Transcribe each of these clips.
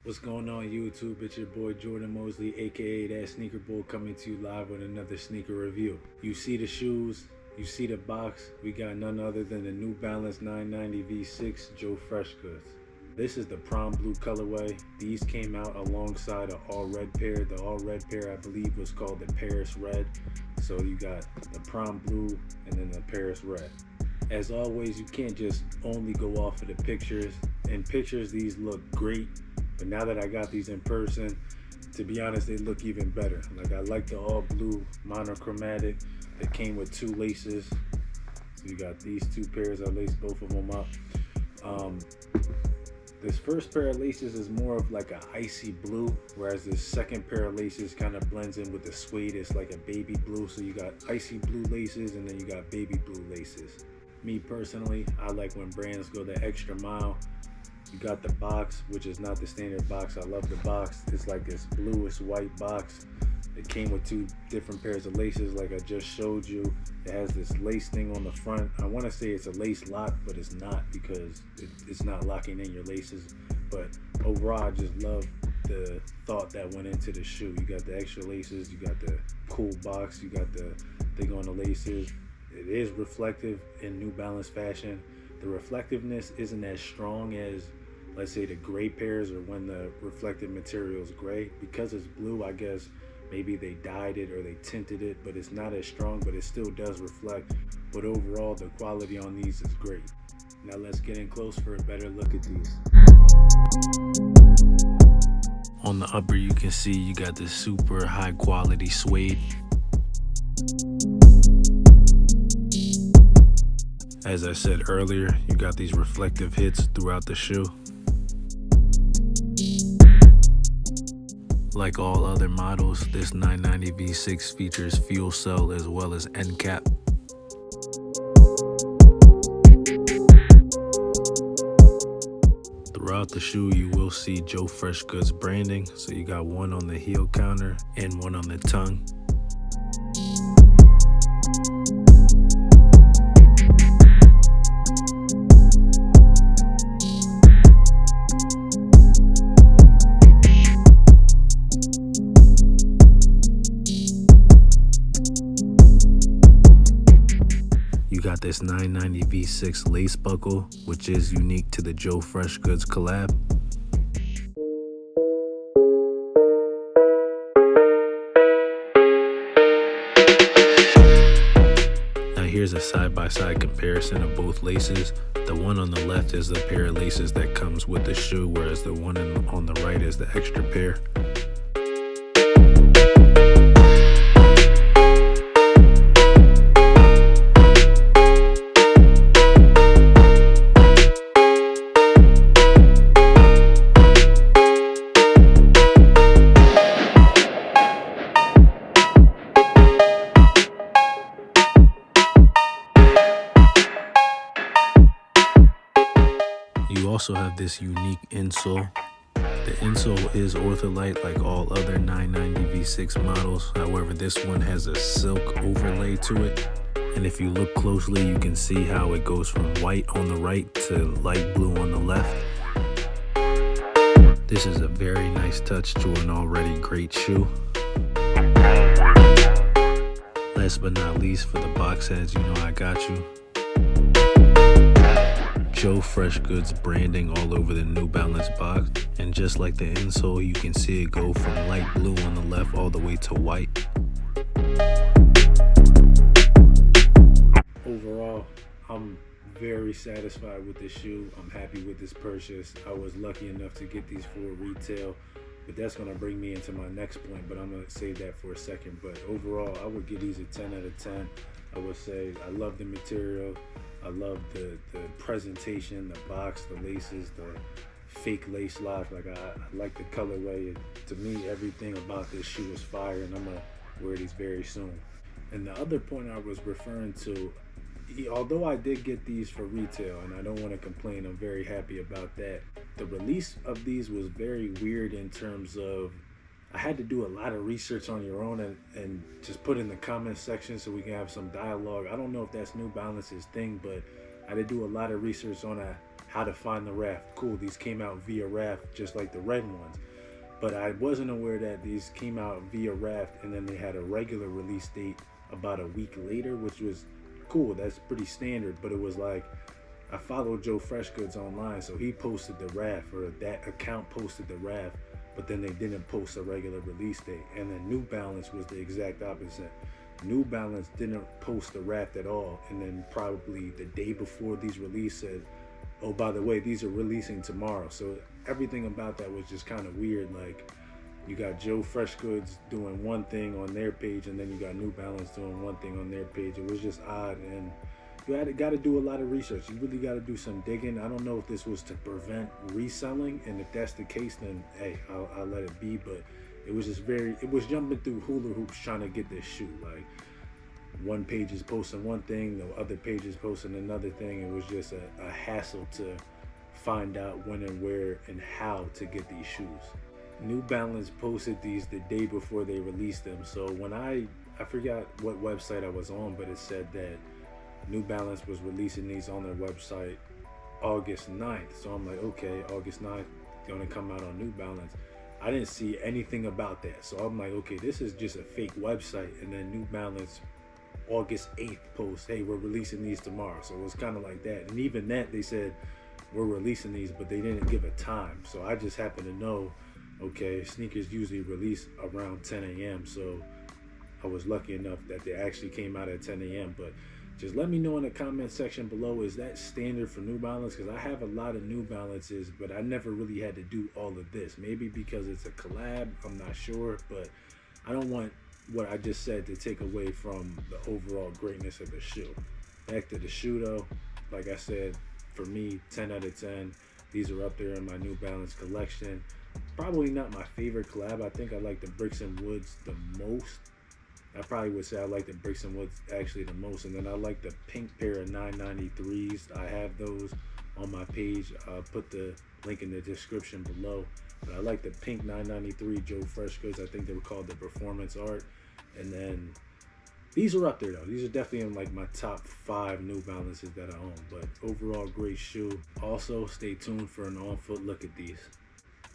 What's going on YouTube? It's your boy Jordan Mosley, aka ThatSneakerBull, coming to you live with another sneaker review. You see the shoes, you see the box. We got none other than the New Balance 990 V6 Joe FreshGoods. This is the Prom Blue colorway. These came out alongside an all red pair. The all red pair I believe was called the Paris Red. So you got the Prom Blue and then the Paris Red. As always, you can't just only go off of the pictures. In pictures, these look great. But now that I got these in person, to be honest, they look even better. Like, I like the all blue monochromatic that came with two laces. So you got these two pairs. I laced both of them up. This first pair of laces is more of like a icy blue, whereas this second pair of laces kind of blends in with the suede. It's like a baby blue. So you got icy blue laces and then you got baby blue laces. Me personally, I like when brands go the extra mile. You got the box, which is not the standard box. I love the box. It's like this bluish white box. It came with two different pairs of laces like I just showed you. It has this lace thing on the front. I want to say it's a lace lock, but it's not because it's not locking in your laces. But overall, I just love the thought that went into the shoe. You got the extra laces, you got the cool box, you got the thing on the laces. It is reflective in New Balance fashion. The reflectiveness isn't as strong as, let's say, the gray pairs or when the reflective material is gray. Because it's blue, I guess maybe they dyed it or they tinted it, but it's not as strong, but it still does reflect. But overall, the quality on these is great. Now let's get in close for a better look at these. On the upper, you can see you got this super high quality suede. As I said earlier, you got these reflective hits throughout the shoe. Like all other models, this 990 V6 features fuel cell as well as end cap. Throughout the shoe, you will see Joe FreshGoods branding. So you got one on the heel counter and one on the tongue. You got this 990 V6 lace buckle, which is unique to the Joe FreshGoods collab. Now here's a side-by-side comparison of both laces. The one on the left is the pair of laces that comes with the shoe, whereas the one on the right is the extra pair. You also have this unique insole. The insole is ortholite like all other 990 V6 models. However, this one has a silk overlay to it. And if you look closely, you can see how it goes from white on the right to light blue on the left. This is a very nice touch to an already great shoe. Last but not least, for the box heads, you know I got you. Joe FreshGoods branding all over the New Balance box, and just like the insole, you can see it go from light blue on the left all the way to white. Overall, I'm very satisfied with this shoe. I'm happy with this purchase. I was lucky enough to get these for retail, but that's gonna bring me into my next point, but I'm gonna save that for a second. But overall, I would give these a 10 out of 10. I would say I love the material. I love the presentation, the box, the laces, the fake lace lock. Like I like the colorway. To me, everything about this shoe is fire, and I'm gonna wear these very soon. And the other point I was referring to, although I did get these for retail, and I don't want to complain, I'm very happy about that. The release of these was very weird in terms of I had to do a lot of research on your own and just put in the comment section so we can have some dialogue. I don't know if that's New Balance's thing, but I had to do a lot of research on how to find the raft. Cool, these came out via raft just like the red ones. But I wasn't aware that these came out via raft and then they had a regular release date about a week later, which was cool. That's pretty standard. But it was like, I followed Joe FreshGoods online, so he posted the raft, or that account posted the raft, but then they didn't post a regular release date. And then New Balance was the exact opposite. New Balance didn't post the raft at all, and then probably the day before these released said, oh, by the way, these are releasing tomorrow. So everything about that was just kind of weird. Like, you got Joe FreshGoods doing one thing on their page, and then you got New Balance doing one thing on their page. It was just odd, and you got to do a lot of research. You really got to do some digging. I don't know if this was to prevent reselling, and if that's the case, then hey, I'll let it be. But it was just it was jumping through hula hoops trying to get this shoe. Like, one page is posting one thing, the other page is posting another thing. It was just a hassle to find out when and where and how to get these shoes. New Balance posted these the day before they released them. So when I forgot what website I was on, but it said that New Balance was releasing these on their website August 9th. So I'm like, okay, August 9th, gonna come out on New Balance. I didn't see anything about that. So I'm like, okay, this is just a fake website. And then New Balance August 8th post, hey, we're releasing these tomorrow. So it was kind of like that. And even that, they said, we're releasing these, but they didn't give a time. So I just happened to know, okay, sneakers usually release around 10 a.m. So I was lucky enough that they actually came out at 10 a.m. But just let me know in the comment section below, is that standard for New Balance? Because I have a lot of New Balances, but I never really had to do all of this. Maybe because it's a collab, I'm not sure, but I don't want what I just said to take away from the overall greatness of the shoe. Back to the shoe though, like I said, for me, 10 out of 10. These are up there in my New Balance collection. Probably not my favorite collab. I think I like the Bricks and Woods the most. I probably would say I like the Bricks and Woods actually the most. And then I like the pink pair of 993s. I have those on my page. I'll put the link in the description below. But I like the pink 993 Joe FreshGoods. I think they were called the Performance Art. And then these are up there though. These are definitely in like my top 5 New Balances that I own. But overall, great shoe. Also, stay tuned for an on-foot look at these.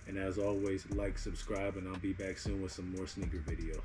And as always, like, subscribe, and I'll be back soon with some more sneaker videos.